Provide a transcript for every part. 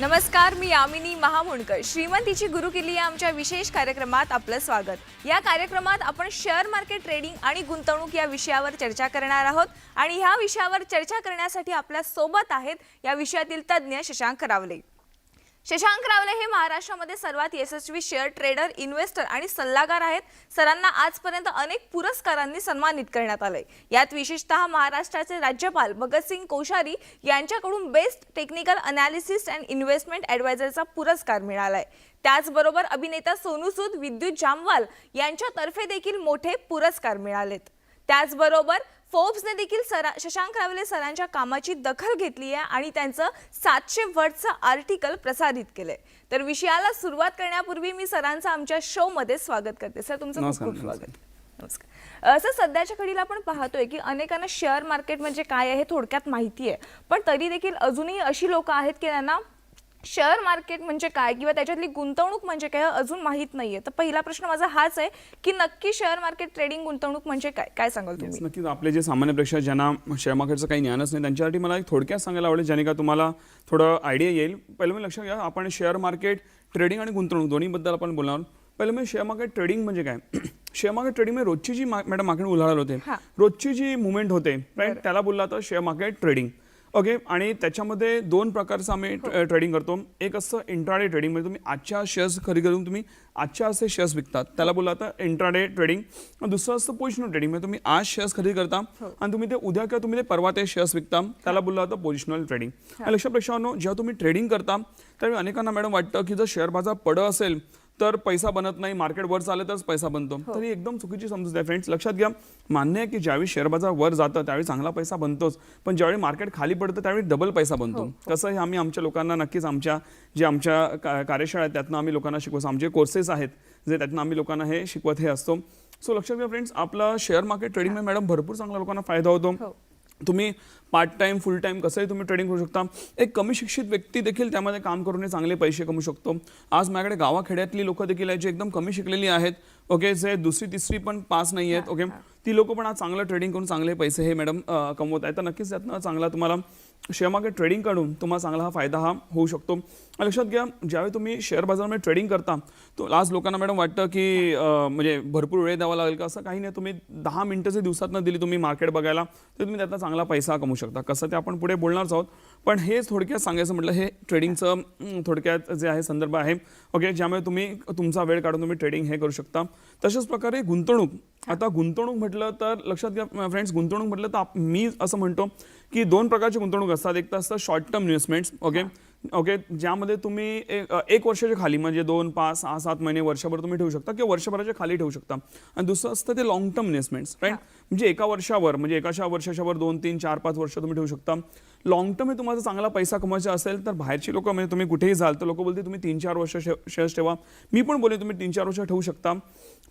नमस्कार, मी यामिनी महामुंडकर. श्रीमंतीची गुरुकिल्ली या आमच्या विशेष कार्यक्रमात आपलं स्वागत. या कार्यक्रमात आपण शेअर मार्केट ट्रेडिंग आणि गुंतवणूक या विषयावर चर्चा करणार आहोत आणि ह्या विषयावर चर्चा करण्यासाठी आपल्या सोबत आहेत या विषयातील तज्ञ शशांक रावले. शशांक रावले हे महाराष्ट्रामध्ये सर्वात यशस्वी शेअर ट्रेडर, इन्व्हेस्टर आणि सल्लागार आहेत. सरांना आजपर्यंत अनेक पुरस्कारांनी सन्मानित करण्यात आले. यात विशेषतः महाराष्ट्राचे राज्यपाल भगतसिंग कोश्यारी यांच्याकडून बेस्ट टेक्निकल अनालिसिस्ट अँड इन्व्हेस्टमेंट ॲडवायझरचा पुरस्कार मिळालाय. त्याचबरोबर अभिनेता सोनू सूद, विद्युत जामवाल यांच्यातर्फे देखील मोठे पुरस्कार मिळालेत. त्याचबरोबर फोर्ब्सने देखील शशांक रावले सरांच्या कामाची दखल घेतली आहे आणि त्यांचं 700 वर्डचं आर्टिकल प्रसारित केलंय. तर विषयाला सुरुवात करण्यापूर्वी मी सरांचं आमच्या शो मध्ये स्वागत करते. सर, तुमचं खूप खूप स्वागत. नमस्कार सर. सध्याच्या घडीला आपण पाहतोय की अनेकांना शेअर मार्केट म्हणजे काय आहे हे थोडक्यात माहिती आहे, पण तरी देखील अजूनही अशी लोक आहेत की त्यांना शेअर मार्केट म्हणजे काय किंवा त्याच्यातली गुंतवणूक म्हणजे काय अजून माहित नाहीये. तर पहिला प्रश्न माझा हाच आहे की नक्की शेअर मार्केट ट्रेडिंग गुंतवणूक म्हणजे काय, काय सांगाल तुम्ही? नक्कीच आपले जे सामान्य प्रेक्षक ज्यांना शेअर मार्केटचं काही ज्ञानच नाही त्यांच्यासाठी मला एक थोडक्यात सांगायला आवडेल, ज्याने का तुम्हाला थोडं आयडिया येईल. पहिलं मी लक्षात घ्या, आपण शेअर मार्केट ट्रेडिंग आणि गुंतवणूक दोन्हीबद्दल आपण बोलणार. पहिलं मी शेअर मार्केट ट्रेडिंग म्हणजे काय. शेअर मार्केट ट्रेडिंग म्हणजे रोजची जी मॅडम मार्केट उलाढाल होते, रोजची जी मुवमेंट होते, राईट, त्याला बोलला तर शेअर मार्केट ट्रेडिंग. ओके. आणि त्याच्यामध्ये दोन प्रकारचं आम्ही ट्रेडिंग करतो. एक असतं इंट्राडे ट्रेडिंग, म्हणजे तुम्ही आजच्या शेअर्स खरेदी करून तुम्ही आजच्या असे शेअर्स विकतात, त्याला बोलला तर इंट्राडे ट्रेडिंग. दुसरं असतं पोझिशनल ट्रेडिंग, म्हणजे तुम्ही आज शेअर्स खरेदी करता आणि तुम्ही ते उद्या किंवा तुम्ही ते परवा ते शेअर्स विकता, त्याला बोलला तर पोझिशनल ट्रेडिंग. लक्षात प्रेक्षकांनो, जेव्हा तुम्ही ट्रेडिंग करता त्यावेळी अनेकांना मॅडम वाटतं की जर शेअर बाजार पडं असेल तर पैसा बनत नाही, मार्केट वर चालले तरच पैसा बनतो. तर ही एकदम चुकीची समजूत आहे फ्रेंड्स. लक्षात घ्या, मान्य आहे की ज्यावेळी शेअर बाजार वर जातं त्यावेळी चांगला पैसा बनतोच, पण ज्यावेळी मार्केट खाली पडतं त्यावेळी डबल पैसा बनतो. कसं हे आम्ही आमच्या लोकांना नक्कीच आमच्या कार्यशाळा आहेत त्यातनं आम्ही लोकांना शिकवतो. आमचे कोर्सेस आहेत जे त्यातनं आम्ही लोकांना हे शिकवत हे असतो. सो लक्षात घ्या फ्रेंड्स, आपला शेअर मार्केट ट्रेडिंग मध्ये मॅडम भरपूर चांगला लोकांना फायदा होतो. तुम्ही पार्ट टाइम, फुल टाइम कसंही तुम्ही ट्रेडिंग करू शकता. एक कमी शिक्षित व्यक्ती देखील त्यामध्ये काम करून चांगले पैसे कमवू शकतो. आज माझ्याकडे गावाखेड्यातली लोक देखील आहेत जे एकदम कमी शिकलेली आहेत, ओके, जे दुसरी तिसरी पण पास नाही आहेत, ओके, ती लोक पण आज चांगलं ट्रेडिंग करून चांगले पैसे हे मॅडम कमवत आहेत. तर नक्कीच त्यातनं चांगला तुम्हाला शेअर मार्केट ट्रेडिंग काढून तुम्हाला चांगला हा फायदा होऊ शकतो. लक्षात घ्या, ज्यावेळी तुम्ही शेअर बाजारामध्ये ट्रेडिंग करता तो आज लोकांना मॅडम वाटतं की म्हणजे भरपूर वेळ द्यावा लागेल का, असं काही नाही. तुम्ही 10 मिनिटं जर दिवसातनं दिली तुम्ही मार्केट बघायला तर तुम्ही त्यातनं चांगला पैसा कमवू शकता. कसं ते आपण पुढे बोलणारच आहोत, पण हे थोडक्यात सांगायचं म्हटलं हे ट्रेडिंगचं थोडक्यात जे आहे संदर्भ आहे, ओके, ज्यामुळे तुम्ही तुमचा वेळ काढून तुम्ही ट्रेडिंग हे करू शकता. तशाच प्रकारे गुंतवणूक. आता गुंतवणूक म्हटलं तर लक्षात घ्या फ्रेंड्स, गुंतवणूक म्हटलं तर मी असं म्हणतो की दोन प्रकारची गुंतवणूक असतात. एक तर असतं शॉर्ट टर्म इन्व्हेस्टमेंट्स, ओके, ज्यामध्ये तुम्ही एक वर्षाच्या खाली म्हणजे 2, 5, 6, 7 महिने, वर्षभर तुम्ही ठेवू शकता किंवा वर्षभराच्या खाली ठेवू शकता. आणि दुसरं असतं ते लॉंग टर्म इन्व्हेस्टमेंट्स, राईट, म्हणजे एका वर्षावर म्हणजे एका वर्षाच्यावर 2, 3, 4, 5 वर्ष तुम्ही ठेवू शकता. लॉंग टर्म हे तुम्हाला चांगला पैसा कमवायचा असेल तर बाहेरची लोक म्हणजे तुम्ही कुठेही जाल तर लोक बोलते तुम्ही 3-4 वर्ष शेअर्स ठेवा. मी पण बोले तुम्ही 3-4 वर्ष ठेवू शकता.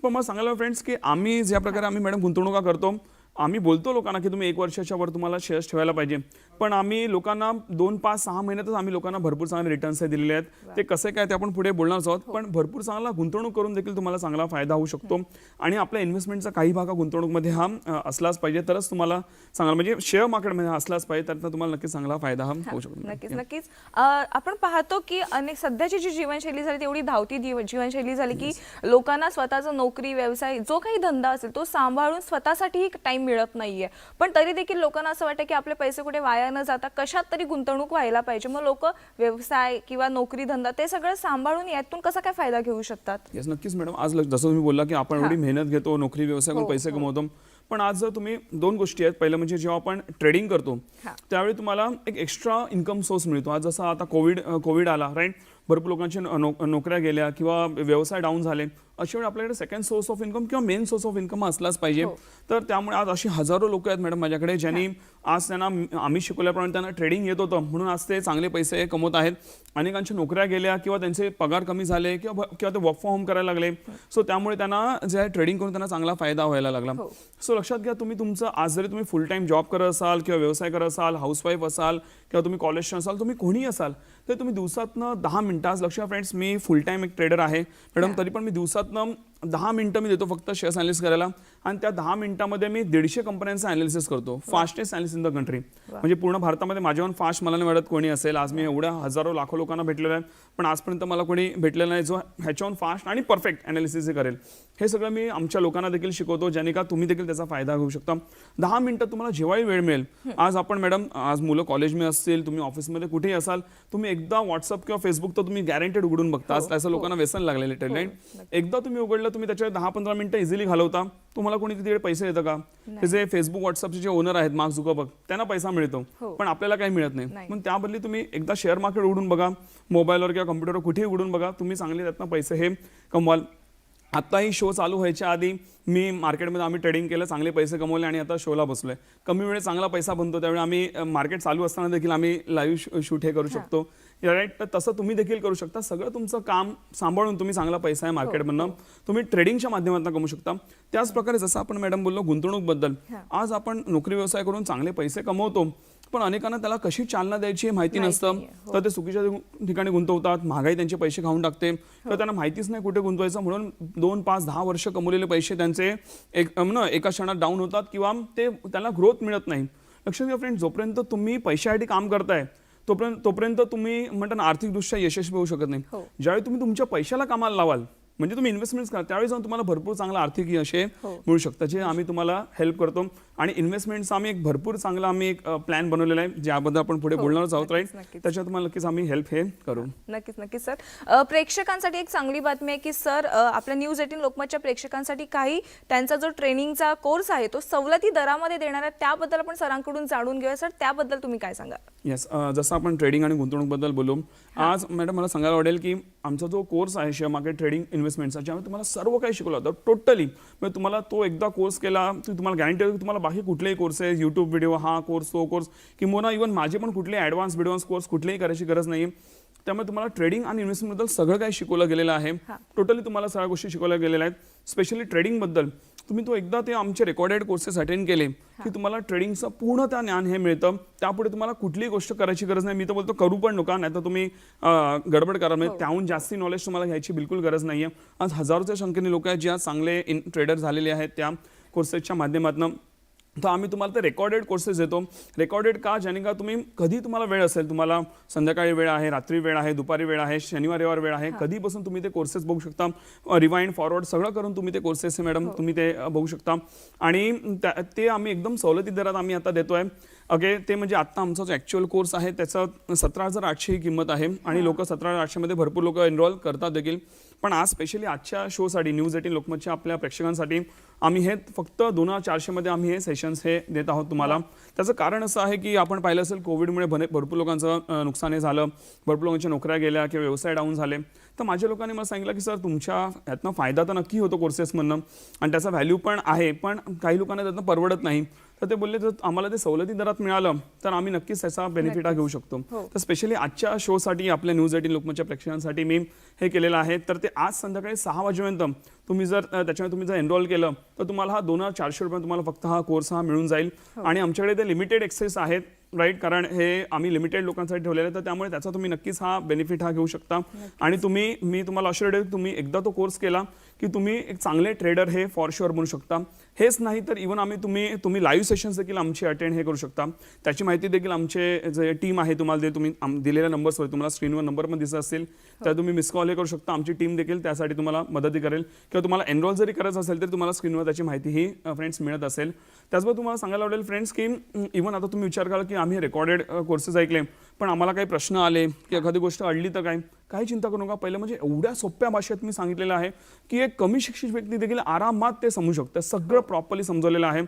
पण मला सांगायला फ्रेंड्स की आम्ही ज्या प्रकारे आम्ही मॅडम गुंतवणुका करतो, आम्ही बोलतो लोकांना की तुम्ही 1 वर्षाच्या वर तुम्हाला शेअर्स ठेवायला पाहिजे, पण आम्ही लोकांना 2, 5, 6 महिन्यातच आम्ही लोकांना भरपूर चांगले रिटर्न्स दिलेले आहेत. ते कसे काय ते आपण पुढे बोलणारच आहोत, पण भरपूर चांगला गुंतवणूक करून देखील तुम्हाला चांगला फायदा होऊ शकतो. आणि आपल्या इन्व्हेस्टमेंटचा काही भाग गुंतवणूकमध्ये हा असलाच पाहिजे तरच तुम्हाला चांगला, म्हणजे शेअर मार्केटमध्ये असलाच पाहिजे तर तुम्हाला नक्कीच चांगला फायदा होऊ शकतो. नक्कीच आपण पाहतो की अनेक सध्याची जी जीवनशैली झाली तेवढी धावती जीवनशैली झाली की लोकांना स्वतःचा नोकरी, व्यवसाय, जो काही धंदा असेल तो सांभाळून स्वतःसाठीही टाइम मिळत नाहीये. पण तरी देखील लोकांना असं वाटतं की आपले पैसे कुठे वाया न जाता कशात तरी गुंतवणूक व्हायला पाहिजे. मग लोक व्यवसाय किंवा नोकरी, धंदा ते सगळं सांभाळून यातून कसा काय फायदा घेऊ शकतात? येस, नक्कीच मॅडम. आज जसं तुम्ही बोलला की आपण एवढी मेहनत घेतो, नोकरी व्यवसाय करून पैसे कमवतो, पण आज जर तुम्ही 2 गोष्टी आहेत. पहिलं म्हणजे जेव्हा आपण ट्रेडिंग करतो त्यावेळी तुम्हाला एक एक्स्ट्रा इन्कम सोर्स मिळतो. आज जसं आता कोविड आला, राईट, भरपूर लोकांच्या नोकऱ्या गेल्या किंवा व्यवसाय डाऊन झाले, अशा वेळी आपल्याकडे सेकंड सोर्स ऑफ इन्कम किंवा मेन सोर्स ऑफ इन्कम असलाच पाहिजे. तर त्यामुळे आज अशी हजारो लोक आहेत मॅडम माझ्याकडे ज्यांनी आज त्यांना आम्ही शिकवल्याप्रमाणे त्यांना ट्रेडिंग येत होतं म्हणून आज ते चांगले पैसे कमवत आहेत. अनेकांच्या नोकऱ्या गेल्या किंवा त्यांचे पगार कमी झाले किंवा ते वर्क फ्रॉम होम करायला लागले. सो त्यामुळे त्यांना जे आहे ट्रेडिंग करून त्यांना चांगला फायदा व्हायला लागला. सो लक्षात घ्या, तुम्ही तुमचं आज जरी तुम्ही फुल टाइम जॉब करत असाल किंवा व्यवसाय करत असाल, हाऊसवाईफ असाल किंवा तुम्ही कॉलेजच्या असाल, तुम्ही कोणीही असाल तर तुम्ही दिवसातनं 10 मिनिटं, लक्ष फ्रेंड्स मी फुल टाइम एक ट्रेडर आहे मॅडम, तरी पण मी दिवसातनं 10 मिनिटं मी देतो फक्त शेअर्स अनालिसिस करायला. आणि त्या 10 मिनिटामध्ये मी 150 कंपन्यांचं अनालिसिस करतो. Fastest analysis in the country. म्हणजे पूर्ण भारतामध्ये माझ्याहून फास्ट मला नाही वाटत कोणी असेल. आज मी एवढ्या हजारो लाखो लोकांना भेटलेलो आहे, पण आजपर्यंत मला कोणी भेटलेलं नाही जो ह्याच्याहून फास्ट आणि परफेक्ट अनालिसिस करेल. हे सगळं मी आमच्या लोकांना देखील शिकवतो, ज्याने का तुम्ही देखील त्याचा फायदा घेऊ शकता. 10 मिनिटं तुम्हाला जेव्हाही वेळ मिळेल. आज आपण मॅडम, आज मुलं कॉलेजमध्ये असतील, तुम्ही ऑफिसमध्ये कुठेही असाल, तुम्ही एकदा व्हॉट्सअप किंवा फेसबुक तर तुम्ही गॅरंटेड उघडून बघता. त्याचं लोकांना व्यसन लागलेलं टेलेंट. एकदा तुम्ही उघडलं, तुम्ही त्याच्यावर 10-15 मिनिटं इझिली घालवता. तुम्हाला कोणी तिथे पैसे देतं का? ते जे फेसबुक व्हॉट्सअपचे जे ओनर आहेत, मार्क झुकरबर्ग, त्यांना पैसा मिळतो, पण आपल्याला काही मिळत नाही. पण त्याबद्दल तुम्ही एकदा शेअर मार्केट उघडून बघा, मोबाईलवर किंवा कम्प्युटरवर कुठेही उघडून बघा, तुम्ही चांगले त्यातनं पैसे हे कमवाल. आत्ताही शो चालू व्हायच्या आधी मी मार्केटमध्ये आम्ही ट्रेडिंग केलं, चांगले पैसे कमवले आणि आता शोला बसलोय. कमी वेळेत चांगला पैसा बनतो, त्यावेळी आम्ही मार्केट चालू असताना देखील आम्ही लाईव्ह शूट हे करू शकतो. राईट, तर तसं तुम्ही देखील करू शकता. सगळं तुमचं काम सांभाळून तुम्ही चांगला पैसा आहे मार्केटमधनं तुम्ही ट्रेडिंगच्या माध्यमातून कमवू शकता. त्याच प्रकारे जसं आपण मॅडम बोललो गुंतवणूकबद्दल, आज आपण नोकरी व्यवसाय करून चांगले पैसे कमवतो, पण अनेकांना त्याला कशी चालना द्यायची हे माहिती नसतं. तर ते चुकीच्या ठिकाणी गुंतवतात, महागाई त्यांचे पैसे खाऊन टाकते, तर त्यांना माहितीच नाही कुठे गुंतवायचं. म्हणून 2, 5, 10 वर्ष कमवलेले पैसे त्यांचे एका क्षणात डाऊन होतात किंवा ते त्याला ग्रोथ मिळत नाही. लक्षात घ्या फ्रेंड, जोपर्यंत तुम्ही पैशासाठी काम करताय तोपर्यंत तुम्ही म्हणता ना आर्थिकदृष्ट्या यशस्वी होऊ शकत नाही. ज्यावेळी तुम्ही तुमच्या पैशाला कामाला लावाल, म्हणजे तुम्ही इन्व्हेस्टमेंट्स करा, त्यावेळी जाऊन तुम्हाला भरपूर चांगला आर्थिक यश मिळू शकतं, जे आम्ही तुम्हाला हेल्प करतो. आणि इन्व्हेस्टमेंटचा आम्ही एक भरपूर चांगला आम्ही एक प्लॅन बनवलेला आहे, ज्याबद्दल आपण पुढे बोलणारच आहोत. राईट, त्याच्यात तुम्हाला नक्कीच आम्ही हेल्प हे करू. नक्कीच सर. प्रेक्षकांसाठी एक चांगली बातमी आहे की सर, आपल्या न्यूज 18 लोकमतच्या प्रेक्षकांसाठी काही त्यांचा जो ट्रेनिंगचा कोर्स आहे तो सवलती दरामध्ये देणार आहे, त्याबद्दल आपण सरांकडून जाणून घेऊया. सर, त्याबद्दल तुम्ही काय सांगा? येस, जसं आपण ट्रेडिंग आणि गुंतवणूकबद्दल बोलू, आज मॅडम मला सांगायला आवडेल की आमचा जो कोर्स आहे शेअर मार्केट ट्रेडिंग इन्व्हेस्टमेंटचा, ज्यामध्ये तुम्हाला सर्व काही शिकवलं होतं टोटली. म्हणजे तुम्हाला तो एकदा कोर्स केला की तुम्हाला गॅरंटी आहे की तुम्हाला बाकी कुठलेही कोर्सेस, यूट्यूब व्हिडिओ, हा कोर्स, तो कोर्स, किंवा इव्हन माझे पण कुठले ॲडव्हान्स बिडव्हान्स कोर्स कुठलेही करायची गरज नाही. त्यामुळे तुम्हाला ट्रेडिंग आणि इन्व्हेस्टमेंटबद्दल सगळं काही शिकवलं गेलेलं आहे. टोटली तुम्हाला सगळ्या गोष्टी शिकवल्या गेलेल्या आहेत. स्पेशली ट्रेडिंगबद्दल तुम्ही तो एकदा ते आमचे रेकॉर्डेड कोर्सेस अटेंड केले की तुम्हाला ट्रेडिंगचं पूर्ण त्या ज्ञान हे मिळतं. त्यापुढे तुम्हाला कुठलीही गोष्ट करायची गरज नाही. मी तर बोलतो करू पण नका, नाही तर तुम्ही गडबड करा. म्हणजे त्याहून जास्ती नॉलेज तुम्हाला घ्यायची बिलकुल गरज नाही आहे. आज हजारोच्या संख्येने लोक आहेत जे आज चांगले ट्रेडर झालेले आहेत त्या कोर्सेसच्या माध्यमातून. तर आम्ही तुम्हाला ते रेकॉर्डेड कोर्सेस देतो. रेकॉर्डेड का? ज्याने का तुम्ही कधी तुम्हाला वेळ असेल, तुम्हाला संध्याकाळी वेळ आहे, रात्री वेळ आहे, दुपारी वेळ आहे, शनिवार रविवार वेळ आहे, कधीपासून तुम्ही ते कोर्सेस बघू शकता. रिवाइंड फॉरवर्ड सगळं करून तुम्ही ते कोर्सेस मॅडम तुम्ही ते बघू शकता. आणि ते आम्ही एकदम सवलती दरात आम्ही आता देतोय. ओके, ते म्हणजे आत्ता आमचा जो ॲक्च्युअल कोर्स आहे त्याचं 17,800 ही किंमत आहे आणि लोक 17,800 मध्ये भरपूर लोक एनरोल करतात देखील. पण आज स्पेशली आजच्या शोसाठी न्यूज 18 लोकमतच्या आपल्या प्रेक्षकांसाठी आम्ही हे फक्त 2,400 मध्ये आम्ही हे सेशन्स हे देत आहोत तुम्हाला. त्याचं कारण असं आहे की आपण पाहिलं असेल कोविडमुळे भरपूर लोकांचं नुकसान हे झालं, भरपूर लोकांच्या नोकऱ्या गेल्या किंवा व्यवसाय डाऊन झाले. तर माझ्या लोकांनी मला सांगितलं की सर तुमच्या यातनं फायदा तर नक्की होतो कोर्सेसमधनं आणि त्याचा व्हॅल्यू पण आहे, पण काही लोकांना त्यातनं परवडत नाही. तर ते बोलले जर आम्हाला ते सवलती दरात मिळालं तर आम्ही नक्कीच त्याचा बेनिफिट हा घेऊ शकतो. तर स्पेशली आजच्या शोसाठी आपल्या न्यूज 18 लोकमतच्या प्रेक्षकांसाठी मी हे केलेलं आहे. तर ते आज संध्याकाळी 6 वाजेपर्यंत तुम्ही जर त्याच्यामध्ये तुम्ही जर एनरोल केलं तर तुम्हाला हा 2,400 रुपये तुम्हाला फक्त हा कोर्स हा मिळून जाईल. आणि आमच्याकडे ते लिमिटेड एक्सेस आहेत. राईट, कारण हे आम्ही लिमिटेड लोकांसाठी ठेवलेलं आहे, तर त्यामुळे त्याचा तुम्ही नक्कीच हा बेनिफिट हा घेऊ शकता. आणि मी तुम्हाला अश्युअर्ड आहे तुम्ही एकदा तो कोर्स केला की तुम्ही एक चांगले ट्रेडर हे फॉर शुअर बनू शकता. हेच नाही तर इव्हन आम्ही तुम्ही लाईव्ह सेशन्स देखील आमचे अटेंड हे करू शकता. त्याची माहिती देखील आमचे जे टीम आहे तुम्हाला जे तुम्ही दिलेल्या नंबर्सवर तुम्हाला स्क्रीनवर नंबर पण दिसत असतील त्या तुम्ही मिस कॉल हे करू शकता. आमची टीम देखील त्यासाठी तुम्हाला मदती करेल किंवा तुम्हाला एनरोल जरी करायचं असेल तर तुम्हाला स्क्रीनवर त्याची माहिती ही फ्रेंड्स मिळत असेल. त्याचबरोबर तुम्हाला सांगायला आवडेल फ्रेंड्स की इव्हन आता तुम्ही विचार करा की आम्ही रेकॉर्डेड कोर्सेस ऐकले पण आम्हाला काही प्रश्न आले की एखादी गोष्ट अडली तर काही चिंता करू नका. पहिलं म्हणजे एवढ्या सोप्या भाषेत मी सांगितलेलं आहे की एक कमी शिक्षित व्यक्ती देखील आरामात ते समजू शकतं. सगळं प्रॉपरली समजवलेलं आहे.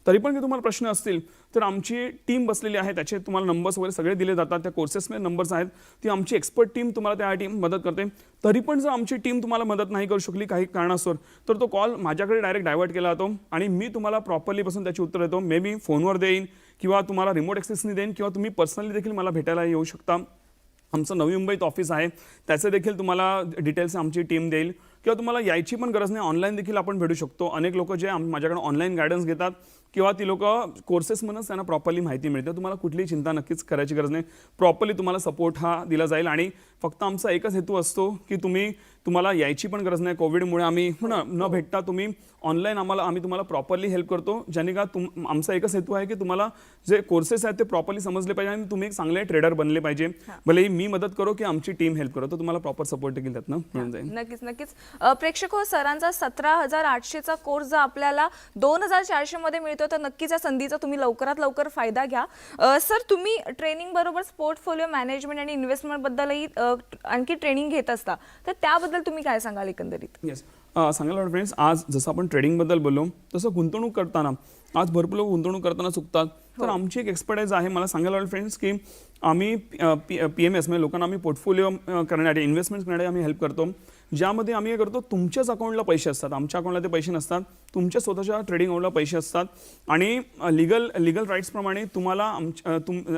तरी पण की तुम्हाला प्रश्न असतील तर आमची टीम बसलेली आहे, त्याचे तुम्हाला नंबर्स वगैरे सगळे दिले जातात. त्या कोर्सेसमध्ये नंबर्स आहेत, ती आमची एक्सपर्ट टीम तुम्हाला त्यासाठी मदत करते. तरी पण जर आमची टीम तुम्हाला मदत नाही करू शकली काही कारणास्तव तर तो कॉल माझ्याकडे डायरेक्ट डायव्हर्ट केला जातो आणि मी तुम्हाला प्रॉपरली बसून त्याची उत्तर देतो. मे बी फोनवर देईन किंवा तुम्हाला रिमोट ॲक्सेसनी देईन किंवा तुम्ही पर्सनली देखील मला भेटायला येऊ शकता. आमचं नवी मुंबईत ऑफिस आहे, त्याचे देखील तुम्हाला डिटेल्स आमची टीम देईल किंवा तुम्हाला यायची पण गरज नाही, ऑनलाईन देखील आपण भेटू शकतो. अनेक लोक जे माझ्याकडे ऑनलाईन गायडन्स घेतात किंवा ती लोक कोर्सेसमधूनच त्यांना प्रॉपरली माहिती मिळते. तुम्हाला कुठलीही चिंता नक्कीच करायची गरज नाही. प्रॉपरली तुम्हाला सपोर्ट हा दिला जाईल आणि फक्त आमचा एकच हेतू असतो की तुम्हाला यायची पण गरज नाही. कोविडमुळे आम्ही न भेटता तुम्ही ऑनलाईन आम्ही तुम्हाला प्रॉपरली हेल्प करतो. ज्याने का आमचा एकच हेतू आहे की तुम्हाला जे कोर्सेस आहेत ते प्रॉपरली समजले पाहिजे आणि तुम्ही एक चांगले ट्रेडर बनले पाहिजे. भले मी मदत करो की आमची टीम हेल्प करो, तर तुम्हाला प्रॉपर सपोर्ट देखील त्यातनं मिळून जाईल. नक्कीच. प्रेक्षक हो, सरांचा 17,800चा कोर्स जर आपल्याला 2,400 मध्ये मिळतो तर नक्कीच या संधीचा तुम्ही लवकरात लवकर फायदा घ्या. सर, तुम्ही ट्रेनिंग बरोबर पोर्टफोलिओ मॅनेजमेंट आणि इन्व्हेस्टमेंट बद्दलही आणखी ट्रेनिंग घेत असता, तर त्याबद्दल तुम्ही काय सांगाल एकंदरीत? येस, सांगायला फ्रेंड्स, आज जसं आपण ट्रेडिंगबद्दल बोललो तसं गुंतवणूक करताना आज भरपूर लोक गुंतवणूक करताना चुकतात. तर आमची एक एक्सपर्टाईज आहे. मला सांगायला फ्रेंड्स की आम्ही PMS म्हणजे लोकांना आम्ही पोर्टफोलिओ करण्यासाठी इन्व्हेस्टमेंट करण्यासाठी आम्ही हेल्प करतो. ज्यामध्ये आम्ही काय करतो, तुमच्याच अकाउंटला पैसे असतात, आमच्या अकाउंटला ते पैसे नसतात, तुमच्या स्वतःच्या ट्रेडिंग अकाउंटला पैसे असतात आणि लीगल राईट्सप्रमाणे तुम्हाला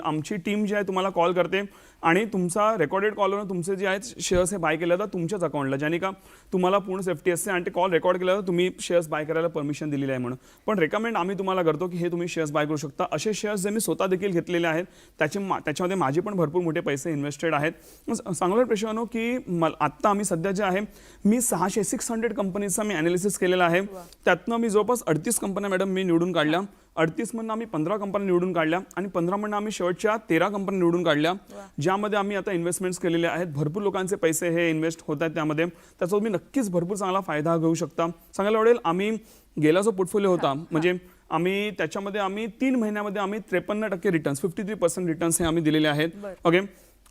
आमची टीम जी आहे तुम्हाला कॉल करते आणि तुमचा रेकॉर्डेड कॉलवर तुमचे जे आहेत शेअर्स हे बाय केले जातात तुमच्याच अकाउंटला, ज्याने का तुम्हाला पूर्ण सेफ्टी असते आणि ते कॉल रेकॉर्ड केलं तर तुम्ही शेअर्स बाय करायला परमिशन दिलेली आहे म्हणून. पण रेकमेंड आम्ही तुम्हाला करतो की हे तुम्ही शेअर्स बाय करू शकता. असे शेअर्स जे मी स्वतः देखील घेतलेले आहेत त्याच्यामध्ये माझे पण भरपूर मोठे पैसे इन्व्हेस्टेड आहेत. चांगलं प्रश्न की आत्ता आम्ही सध्या जे आहे मी 600 कंपनीजचा मी ॲनालिसिस केलेला आहे. त्यातनं मी जवळपास 38 कंपन्या मॅडम मी निवडून काढल्या. 38 मधनं आम्ही 15 कंपन्या निवडून काढल्या आणि 15 मधनं आम्ही शेवटच्या 13 कंपन्या निवडून काढल्या, ज्यामध्ये आम्ही आता इन्व्हेस्टमेंट्स केलेले आहेत. भरपूर लोकांचे पैसे हे इन्व्हेस्ट होत आहेत त्यामध्ये. त्याचा तुम्ही नक्कीच भरपूर चांगला फायदा घेऊ शकता. सांगायला आवडेल, आम्ही गेला जो पोर्टफोलिओ होता म्हणजे आम्ही त्याच्यामध्ये 3 महिन्यामध्ये आम्ही 53% रिटर्न्स 53% रिटर्न्स हे आम्ही दिलेले आहेत. ओके,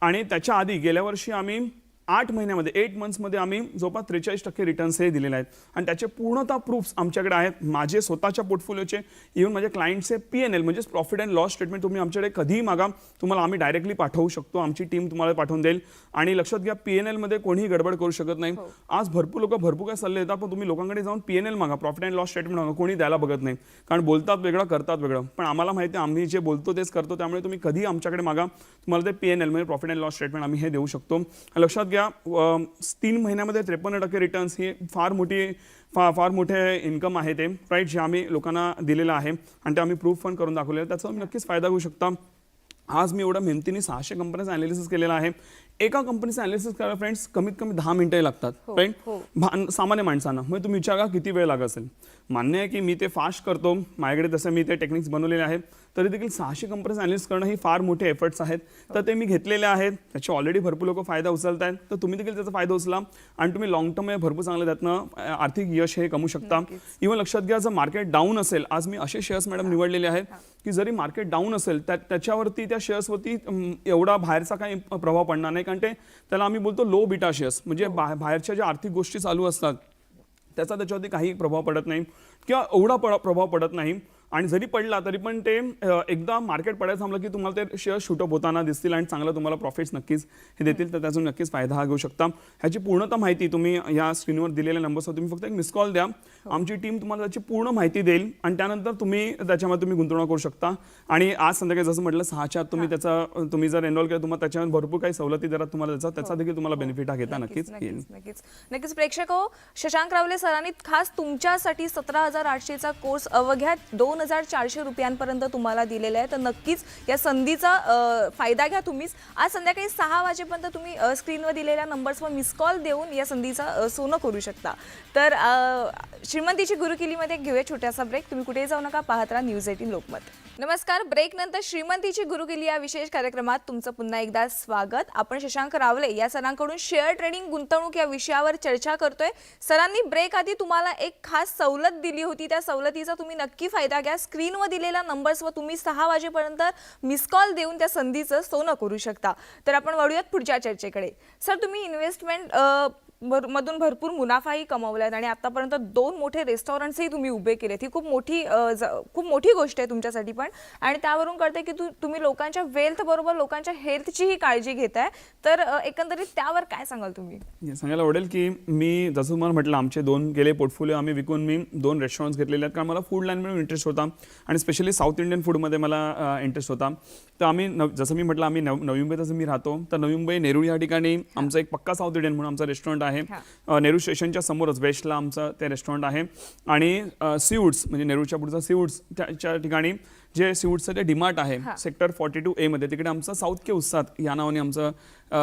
आणि त्याच्या आधी गेल्या वर्षी आम्ही 8 महिन्यामध्ये 8 मंथ्समध्ये आम्ही जवळपास 43% रिटर्न्स हे दिलेले आहेत आणि त्याचे पूर्णतः प्रूफ्स आमच्याकडे आहेत. माझे स्वतःच्या पोर्टफोलिओचे, इव्हन माझ्या क्लायंटचे PNL म्हणजे प्रॉफिट अँड लॉस स्टेटमेंट तुम्ही आमच्याकडे कधीही मागा, तुम्हाला आम्ही डायरेक्टली पाठवू शकतो. आमची टीम तुम्हाला पाठवून देईल. आणि लक्षात घ्या, PNL मध्ये कोणीही गडबड करू शकत नाही. आज भरपूर लोक भरपूर काय सल्ले देतात, पण तुम्ही लोकांकडे जाऊन PNL मागा, प्रॉफिट अँड लॉस स्टेटमेंट मागा, कोणी द्यायला बघत नाही. कारण बोलतात वेगळं करतात वेगळं, पण आम्हाला माहिती आहे आम्ही जे बोलतो तेच करतो. त्यामुळे तुम्ही कधीही आमच्याकडे मागा, तुम्हाला ते PNL म्हणजे प्रॉफिट अँड लॉस स्टेटमेंट आम्ही हे देऊ शकतो. लक्षात घ्या, 3 महिन्यामध्ये 53% रिटर्न्स ही फार मोठे इन्कम आहे ते, राईट, जे आम्ही लोकांना दिलेलं आहे आणि ते आम्ही प्रूफ पण करून दाखवलेलं आहे. त्याचा नक्कीच फायदा घेऊ शकता. आज मी एवढ्या मेहनतीने 600 कंपन्यांचा ॲनालिसिस केलेला आहे. एका कंपनीचं ॲनालिसिस करायला फ्रेंड्स कमीत कमी 10 मिनिटं लागतात, राईट, सामान्य माणसांना. मग तुम्ही विचारा किती वेळ लागत असेल. मान्य आहे की मी ते फास्ट करतो, माझ्याकडे तसं मी ते टेक्निक्स बनवलेले आहेत, तरी देखील 600 कंपनीचं ॲनालिसिस करणं ही फार मोठे एफर्ट्स आहेत. तर ते मी घेतलेले आहेत. त्याचे ऑलरेडी भरपूर लोक फायदा उचलत आहेत. तर तुम्ही देखील त्याचा फायदा उचला आणि तुम्ही लॉंग टर्म भरपूर चांगलं त्यातनं आर्थिक यश हे कमवू शकता. इव्हन लक्षात घ्या, जर मार्केट डाऊन असेल, आज मी असे शेअर्स मॅडम निवडलेले आहेत की जरी मार्केट डाऊन असेल त्याच्यावरती त्या शेअर्सवरती एवढा बाहेरचा काही प्रभाव पडणार नाही. कारण त्याला आम्ही बोलतो लो बीटा शेअर्स, म्हणजे बाहेरच्या ज्या आर्थिक गोष्टी चालू असतात त्याचा त्याच्यावरती काही प्रभाव पडत नाही किंवा एवढा प्रभाव पडत नाही. आणि जरी पडला तरी पण ते एकदा मार्केट पडायचं थांबलं की तुम्हाला ते शेअर शूटअप होताना दिसतील आणि चांगलं तुम्हाला प्रॉफिट्स नक्कीच हे देतील. तर त्यातून नक्कीच फायदा हा घेऊ शकता. ह्याची पूर्णतः माहिती तुम्ही या स्क्रीनवर दिलेल्या नंबरवर तुम्ही फक्त एक मिस कॉल द्या, आमची टीम तुम्हाला त्याची पूर्ण माहिती देईल आणि त्यानंतर त्याच्यामध्ये तुम्ही गुंतवणूक करू शकता. आणि आज संध्याकाळी जसं म्हटलं 6च्या आत तुम्ही जर एनरोल केलं, तुम्हाला त्याच्यावर भरपूर काही सवलती दरात तुम्हाला त्याचा देखील तुम्हाला बेनिफिट हा घेता नक्कीच येईल. नक्कीच प्रेक्षक हो, शशांक रावले सरांनी खास तुमच्यासाठी 17,800चा कोर्स अवघ्या 2,400 रुपयांपर्यंत तुम्हाला दिलेला आहे. तर नक्कीच या संधीचा फायदा घ्या तुम्हीच. आज संध्याकाळी 6 वाजेपर्यंत तुम्ही स्क्रीनवर दिलेल्या नंबर्सवर मिस कॉल देऊन या संधीचा सोनं करू शकता. तर श्रीमंतीची गुरुकिल्लीमध्ये घेऊया छोटासा ब्रेक. तुम्ही कुठेही जाऊ नका, पाहत राहा न्यूज 18 लोकमत. नमस्कार, ब्रेक नंतर श्रीमंतीची गुरुकिल्ली या विशेष कार्यक्रमात तुमचं पुन्हा एकदा स्वागत. आपण शशांक रावले या सरांकडून शेअर ट्रेडिंग गुंतवणूक या विषयावर चर्चा करतोय. सरांनी ब्रेक आधी तुम्हाला एक खास सवलत दिली होती, त्या सवलतीचा तुम्ही नक्की फायदा घ्या. स्क्रीनवर दिलेल्या नंबर्सवर तुम्ही 6 वाजेपर्यंत मिस कॉल देऊन त्या संधीचं सोनं करू शकता. तर आपण वळूयात पुढच्या चर्चेकडे. सर, तुम्ही इन्व्हेस्टमेंट मधून भरपूर मुनाफाही कमवलात आणि आतापर्यंत 2 मोठे रेस्टॉरंट्सही तुम्ही उभे केलेत. ही खूप मोठी गोष्ट आहे तुमच्यासाठी पण. आणि त्यावरून कळते की तुम्ही लोकांच्या वेल्थ बरोबर लोकांच्या हेल्थचीही काळजी घेताय. तर एकंदरीत त्यावर काय सांगाल तुम्ही? सांगायला आवडेल की मी जसं तुम्हाला म्हटलं, आमचे 2 गेले पोर्टफोलिओ आम्ही विकून मी 2 रेस्टॉरंट्स घेतलेले आहेत. कारण मला फूड लाईनमध्ये इंटरेस्ट होता आणि स्पेशली साऊथ इंडियन फूडमध्ये मला इंटरेस्ट होता. तर आम्ही जसं मी म्हटलं, आम्ही नवी मुंबईत मी राहतो. तर नवी मुंबई नेरूळ या ठिकाणी आमचा एक पक्का साऊथ इंडियन म्हणून आमचा रेस्टॉरंट आहे. नेहरू स्टेशनच्या समोरच वेस्टला आमचं ते रेस्टॉरंट आहे. आणि सीवूड्स म्हणजे नेहरूच्या पुढचा सीवूड्स त्याच्या ठिकाणी जे सीवूड्सचं ते डीमार्ट आहे सेक्टर 42A मध्ये, तिकडे आमचं साऊथ के उत्साद या नावाने आमचं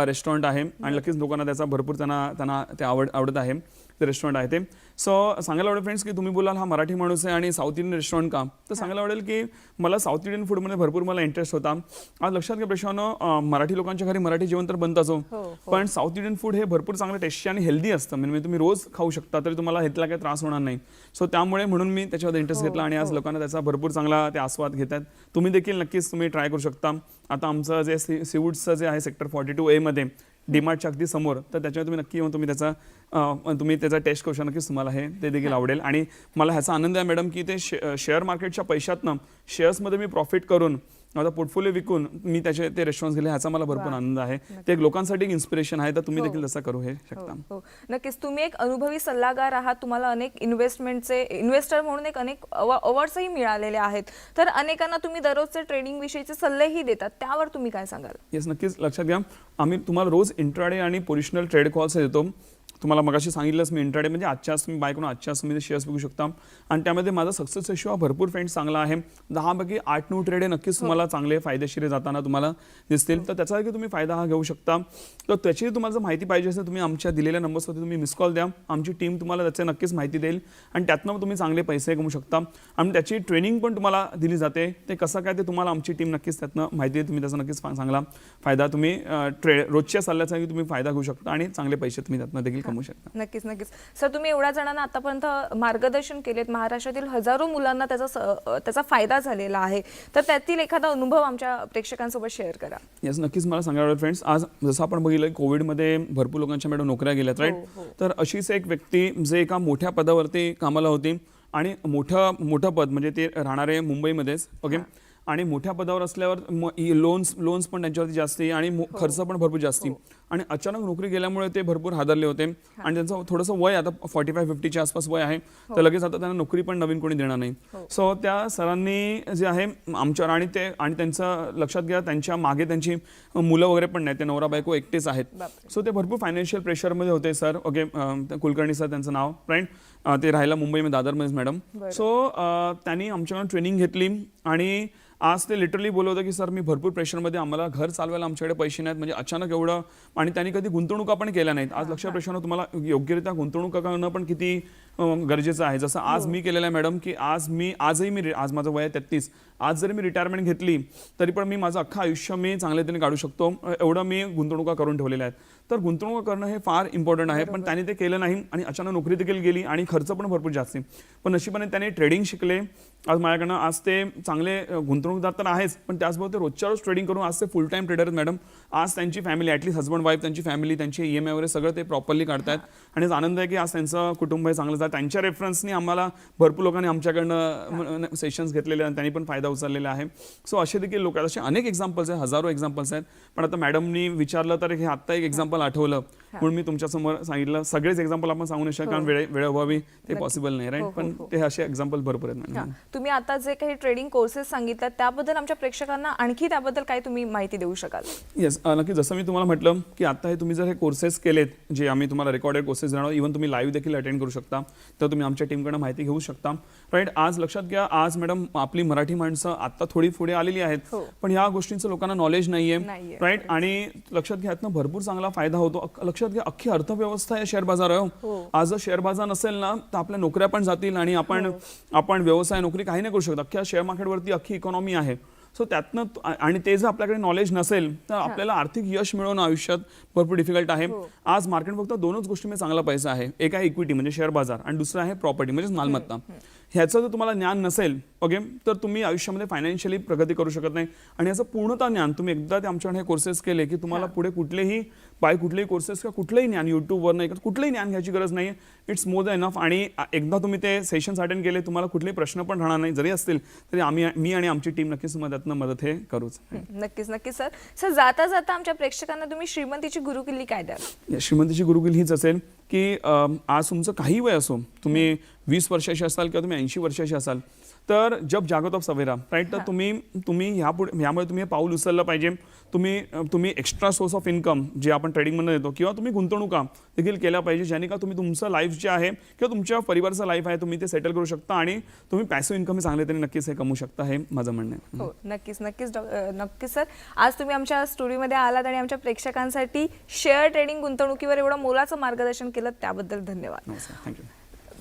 रेस्टॉरंट आहे. आणि नक्कीच लोकांना त्याचा भरपूर त्यांना ते आवडत आहे ते रेस्टॉरंट आहे ते. सो सांगायला आवडेल फ्रेंड्स की तुम्ही बोलाल हा मराठी माणूस आहे आणि साऊथ इंडियन रेस्टॉरंट का, तर सांगायला आवडेल की मला साऊथ इंडियन फूडमध्ये भरपूर मला इंटरेस्ट होता. आज लक्षात घ्या प्रेक्षकांनो, मराठी लोकांच्या घरी मराठी जेवण तर बनतच हो, पण साऊथ इंडियन फूड हे भरपूर चांगलं टेस्टी आणि हेल्दी असतं. म्हणजे तुम्ही रोज खाऊ शकता तरी तुम्हाला ह्यातला काही त्रास होणार नाही. सो त्यामुळे म्हणून मी त्याच्यावर इंटरेस्ट घेतला आणि आज लोकांना त्याचा भरपूर चांगला ते आस्वाद घेतात. तुम्ही देखील नक्कीच तुम्ही ट्राय करू शकता. आता आमचं जे सीवूड्सचं जे आहे सेक्टर 42A मध्ये डीमार्टच्या अगदी समोर, तर त्याच्यावर तुम्ही नक्की येऊन तुम्ही त्याचा टेस्ट करू शकता. नक्कीच तुम्हाला हे ते देखील आवडेल. आणि मला ह्याचा आनंद आहे मॅडम की ते शेअर मार्केटच्या पैशातनं शेअर्समध्ये मी प्रॉफिट करून आता पोर्टफोलिओ विकून मी त्याचे ते रेस्टॉरंट्स गेले, ह्याचा मला भरपूर आनंद आहे. ते एक लोकांसाठी एक इन्स्पिरेशन आहे, तर तुम्ही देखील तसं करू हे शकता. नक्कीच तुम्ही एक अनुभवी सल्लागार आहात. तुम्हाला अनेक इन्व्हेस्टर म्हणून अनेक अवॉर्ड्सही मिळालेले आहेत. तर अनेकांना तुम्ही दररोजचे ट्रेडिंग विषयीचे सल्लेही देतात, त्यावर तुम्ही काय सांगाल? येस, नक्कीच लक्षात घ्या, आम्ही तुम्हाला रोज इंट्राडे आणि पोझिशनल ट्रेड कॉल्स देतो. तुम्हाला मगाशी सांगितलंच मी इंट्राडे म्हणजे आजच्याच तुम्ही बाय करून आजच्याच तुम्ही शेअर्स बघू शकता. आणि त्यामध्ये माझा सक्सेस रेशो हा भरपूर फ्रेंड्स चांगला आहे. 10पैकी 8-9 ट्रेड हे नक्कीच तुम्हाला चांगले फायदेशीर जाताना तुम्हाला दिसतील. तर त्याचा देखील तुम्ही फायदा हा घेऊ शकता. तर त्याची तुम्हाला जर माहिती पाहिजे असेल तुम्ही आमच्या दिलेल्या नंबर्सवरती तुम्ही मिस कॉल द्या. आमची टीम तुम्हाला त्याचे नक्कीच माहिती देईल आणि त्यातनं तुम्ही चांगले पैसे कमवू शकता. आणि त्याची ट्रेनिंग पण तुम्हाला दिली जाते. ते कसं काय ते तुम्हाला आमची टीम नक्कीच त्यातनं माहिती देईल. तुम्ही त्याचा नक्कीच चांगला फायदा तुम्ही रोजच्या सल्ल्याचा तुम्ही फायदा घेऊ शकता आणि चांगले पैसे तुम्ही त्यातनं देखील कमवू शकता. नक्कीच नक्कीच सर, तुम्ही एवढ्या जणांना आतापर्यंत मार्गदर्शन केलेत. महाराष्ट्रातील हजारो मुलांना त्याचा फायदा झालेला आहे. तर त्यातील एखादा अनुभव आमच्या प्रेक्षकांसोबत शेअर करा. येस, नक्कीच मला सांगायला आवडेल फ्रेंड्स. आज जसं आपण बघितलं कोविडमध्ये भरपूर लोकांच्या मॅडम नोकऱ्या गेल्यात, राईट. तर अशीच एक व्यक्ती जे एका मोठ्या पदावरती कामाला होती आणि मोठं पद म्हणजे ते राहणारे मुंबईमध्येच, ओके. आणि मोठ्या पदावर असल्यावर लोन्स पण त्यांच्यावरती जास्ती आणि खर्च पण भरपूर जास्ती. आणि अचानक नोकरी गेल्यामुळे ते भरपूर हादरले होते. आणि त्यांचं थोडंसं वय आता 45-50च्या आसपास वय आहे, तर लगेच आता त्यांना नोकरी पण नवीन कोणी देणार नाही. सो त्या सरांनी जे आहे आमच्यावर आणि त्यांचं लक्षात घ्या त्यांच्या मागे त्यांची मुलं वगैरे पण नाही, ते नवरा बायको एकटेच आहेत. सो ते भरपूर फायनान्शियल प्रेशरमध्ये होते सर, ओके. कुलकर्णी सर त्यांचं नाव, राईट. ते राहायला मुंबईमध्ये दादरमध्येच मॅडम. सो त्यांनी आमच्याकडून ट्रेनिंग घेतली आणि आज ते लिटरली बोलत होतं की सर मी भरपूर प्रेशरमध्ये, आम्हाला घर चालवायला आमच्याकडे पैसे नाहीत, म्हणजे अचानक एवढं. आणि त्यांनी कधी गुंतवणुका पण केल्या नाहीत. आज लक्षात प्रेशरनं तुम्हाला योग्यरित्या गुंतवणुका करणं पण किती गरजेचं आहे. जसं आज मी केलेलं आहे मॅडम की आज माझं वय 33. आज जरी मी रिटायरमेंट घेतली तरी पण मी माझं अख्खं आयुष्य मी चांगल्या रीतीने काढू शकतो, एवढं मी गुंतवणुका करून ठेवलेल्या आहेत. तर गुंतवणूक करणं हे फार इम्पॉर्टंट आहे. पण त्याने ते केलं नाही आणि अचानक नोकरी देखील गेली आणि खर्च पण भरपूर जास्त. पण नशिबाने त्याने ट्रेडिंग शिकले. आज माझ्याकडनं आज ते चांगले गुंतवणूकदार तर आहेच, पण त्याचबरोबर ते रोजच्या रोज ट्रेडिंग करून आज ते फुल टाईम ट्रेडर आहेत मॅडम. आज त्यांची फॅमिली, ॲटलीस्ट हजबंड वाईफ, त्यांची फॅमिली, त्यांचे EMI वगैरे सगळं ते प्रॉपरली काढतात. आणि आनंद आहे की आज त्यांचं कुटुंब हे चांगलं जातं. त्यांच्या रेफरन्सनी आम्हाला भरपूर लोकांनी आमच्याकडनं सेशन्स घेतलेले आणि त्यांनी पण फायदा उचललेला आहे. सो असे देखील लोक आहेत, असे अनेक एक्झाम्पल्स आहेत, हजारो एक्झाम्पल्स आहेत. पण आता मॅडमनी विचारलं तर हे आत्ता एक एक्झाम्पल आठवलं म्हणून मी तुमच्यासमोर सांगितलं. सगळेच एक्झाम्पल आपण सांगू नाही शकत कारण वेळेअभावी ते पॉसिबल नाही, राईट. पण ते असे एक्झाम्पल भरपूर आहेत मॅडम. तुम्ही आता जे काही ट्रेडिंग कोर्सेस सांगितलं त्याबद्दल आमच्या प्रेक्षकांना आणखी त्याबद्दल काय तुम्ही माहिती देऊ शकाल? येस, नक्की. जसं मी तुम्हाला म्हटलं की आता हे तुम्ही जर हे कोर्सेस केलेत, जे आम्ही तुम्हाला रेकॉर्डेड कोर्सेस देणार, इव्हन तुम्ही लाईव्ह देखील अटेंड करू शकता, तर तुम्ही आमच्या टीमकडनं माहिती घेऊ शकता, राईट. आज लक्षात घ्या, आज मॅडम आपली मराठी माणसं आता थोडी पुढे आलेली आहेत, पण ह्या गोष्टींचं लोकांना नॉलेज नाहीये, राईट. आणि लक्षात घ्या यातनं भरपूर चांगला फायदा होतो. लक्षात घ्या अख्खी अर्थव्यवस्था या शेअर बाजार आहे. आज जर शेअर बाजार नसेल ना तर आपल्या नोकऱ्या पण जातील आणि आपण व्यवसाय नोकरी काही नाही करू शकत. अख्ख्या शेअर मार्केटवरती अख्खी इकॉनॉमी आहे. सो त्यातनं आणि ते जर आपल्याकडे नॉलेज नसेल तर आपल्याला आर्थिक यश मिळवणं आयुष्यात भरपूर डिफिकल्ट आहे. आज मार्केट फक्त दोनच गोष्टीमध्ये चांगला पैसा आहे. एक आहे इक्विटी म्हणजे शेअर बाजार आणि दुसरं आहे प्रॉपर्टी म्हणजेच मालमत्ता. ह्याचं जर तुम्हाला ज्ञान नसेल, ओके, तर तुम्ही आयुष्यामध्ये फायनान्शियली प्रगती करू शकत नाही. आणि याचं पूर्णतः ज्ञान तुम्ही एकदा ते आमच्याकडे हे कोर्सेस केले की तुम्हाला पुढे कुठलेही कोर्सेस किंवा कुठलंही ज्ञान युट्यूबवर नाही, कुठलंही ज्ञान घ्यायची गरज नाही. It's more than enough. आणि एकदा तुम्ही ते सेशन्स अटेंड केले तुम्हाला कुठलेही प्रश्न पण राहणार नाही. जरी असतील तरी मी आणि आमची टीम नक्कीच मदत हे करूच. नक्कीच नक्कीच सर. जाता जाता आमच्या प्रेक्षकांना तुम्ही श्रीमंतीची गुरुकिल्ली काय द्याल? श्रीमंतीची गुरुकिल्ली हीच असेल की आज तुमचं काही वय असो, तुम्ही 20 वर्षाचे असाल किंवा तुम्ही 80 वर्षाचे असाल, तर जब जागो तब सवेरा, राईट. तर तुम्ही ह्यामुळे तुम्ही हे पाऊल उचललं पाहिजे. तुम्ही एक्स्ट्रा सोर्स ऑफ इन्कम जे आपण ट्रेडिंगमधून येतो किंवा तुम्ही गुंतवणुका देखील केल्या पाहिजे, ज्याने का तुम्ही तुमचं लाईफ जे आहे किंवा तुमच्या परिवाराचं लाईफ आहे तुम्ही ते सेटल करू शकता आणि तुम्ही पॅसिव्ह इन्कम चांगले तरी नक्कीच हे कमवू शकता, हे माझं म्हणणं आहे. हो, नक्कीच नक्कीच नक्कीच सर. आज तुम्ही आमच्या स्टुडिओमध्ये आलात आणि आमच्या प्रेक्षकांसाठी शेअर ट्रेडिंग गुंतवणुकीवर एवढं मोलाचं मार्गदर्शन केलं, त्याबद्दल धन्यवाद. नमस्कार, थँक्यू.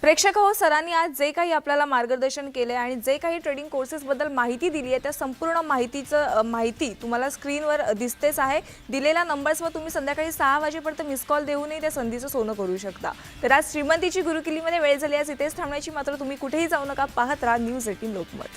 प्रेक्षक हो, सरांनी आज जे काही आपल्याला मार्गदर्शन केले आणि जे काही ट्रेडिंग कोर्सेसबद्दल माहिती दिली आहे, त्या संपूर्ण माहिती तुम्हाला स्क्रीनवर दिसतेच आहे. दिलेल्या नंबर्सवर तुम्ही संध्याकाळी 6 वाजेपर्यंत मिस कॉल देऊनही त्या संधीचं सोनं करू शकता. तर आज श्रीमंतीची गुरुकिल्लीमध्ये वेळ झाली. आज इथेच थांबण्याची, मात्र तुम्ही कुठेही जाऊ नका. पाहत राहा न्यूज 18 लोकमत.